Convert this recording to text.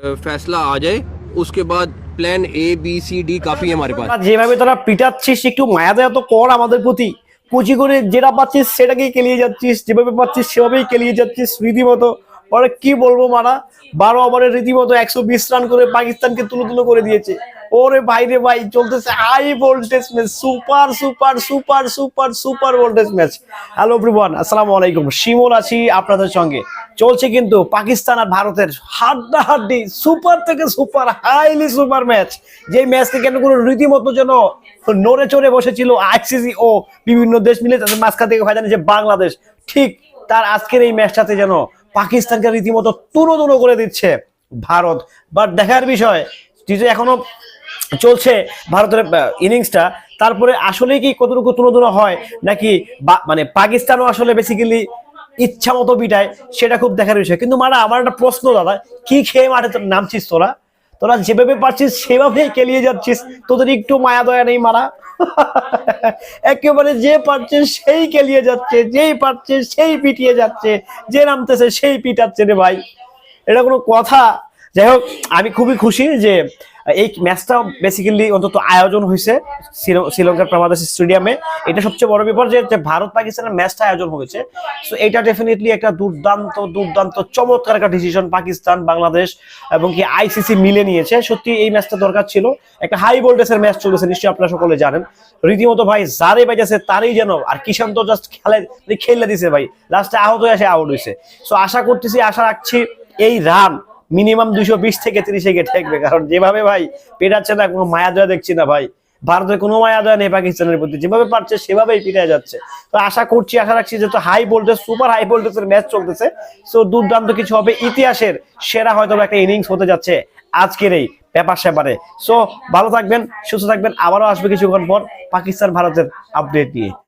फैसला आ जाए उसके बाद প্ল্যান ABCD কাফি हमारे पास। যেভাবে তোরা পিটাচ্ছিস একটু মায়া দয়া তো কর আমাদের প্রতি। কুচি করে যেটা পাচ্ছিস সেটাকেই কেলিয়ে যাচ্ছিস, যেভাবে পাচ্ছিস সেভাবেই কেলিয়ে যাচ্ছিস রীতিমতো। ওরা কি বলবো মারা, 12 ওভারে রীতিমতো 120 রান করে পাকিস্তানকে তুলো করে দিয়েছে। ওরে ভাই রে ভাই, চলতেছে high voltage match, super super super super super voltage match. Hello everyone, আসসালামু আলাইকুম, শিমুল আছি আপনাদের সঙ্গে। চলছে কিন্তু পাকিস্তান আর ভারতের হাড্ডাহাড্ডি সুপার থেকে সুপার হাইলি সুপার ম্যাচ। যে ম্যাচকে কেন করে রীতিমতো যেন নড়ে চড়ে বসেছিল আইসিসি ও বিভিন্ন দেশ মিলে, তাদের মাঝখান থেকে হয় যে বাংলাদেশ, ঠিক তার আজকের এই ম্যাচটাতে যেন পাকিস্তানকে রীতিমতো তুলো করে দিচ্ছে ভারত। বাট দেখার বিষয় যে এখনো চলছে ভারতের ইনিংসটা, তারপরে আসলে কি কতটুকু তুলো হয় নাকি মানে পাকিস্তানও আসলে বেসিক্যালি ইচ্ছা মতো বিটায়, সেটা খুব দেখার বিষয়। কিন্তু মারা আমার একটা প্রশ্ন দাদা, কি খেয়ে মাঠে তোর নামছিস তোরা? তোরা যেভাবে পারছিস সেভাবেই কেলিয়ে যাচ্ছিস, তোদের একটু মায়া দয়া নেই মারা? একেবারে যে পারছে সেই কেলিয়ে যাচ্ছে, যেই পারছে সেই পিটিয়ে যাচ্ছে, যে নামতেছে সেই পিটাচ্ছে রে ভাই। এটা কোনো কথা? যাই হোক, আমি খুবই খুশি যে এই ম্যাচটা বেসিক্যালি অন্তত আয়োজন হয়েছে শ্রীলঙ্কার বাংলাদেশ স্টেডিয়ামে। এটা সবচেয়ে বড় ব্যাপার যে ভারত পাকিস্তানের ম্যাচটা আয়োজন হয়েছে। সো এটা ডেফিনেটলি একটা দুর্দান্ত চমৎকার একটা ডিসিশন পাকিস্তান, বাংলাদেশ এবং কি আইসিসি মিলে নিয়েছে। সত্যি এই ম্যাচটা দরকার ছিল। একটা হাই ভোল্টেজের ম্যাচ চলেছে, নিশ্চয়ই আপনারা সকলে জানেন। রীতিমতো ভাই যারে বাজাছে তারই যেন, আর কিষান তো জাস্ট খেলে দিছে ভাই, লাস্টে আহত হয়ে আসে আউট হয়েছে। সো আশা রাখছি এই রান মিনিমাম 220 থেকে 30 গিয়ে ঠেকবে, কারণ যেভাবে ভাই পেটাচ্ছে না, কোনো মায়া দয়া দেখছি না ভাই। ভারতের কোনো মায়া দয়া নেই পাকিস্তানের প্রতি, যেভাবে পারছে সেভাবেই পিটায় যাচ্ছে। তো আশা রাখছি যে হাই ভোল্টেজ সুপার হাই ভোল্টেজের ম্যাচ চলতেছে। সো দুর্দান্ত কিছু হবে, ইতিহাসের সেরা হয়তো একটা ইনিংস হতে যাচ্ছে আজকের এই ব্যাপার স্যাপারে। সো ভালো থাকবেন, সুস্থ থাকবেন, আবারও আসবে কিছুক্ষণ পর পাকিস্তান ভারতের আপডেট নিয়ে।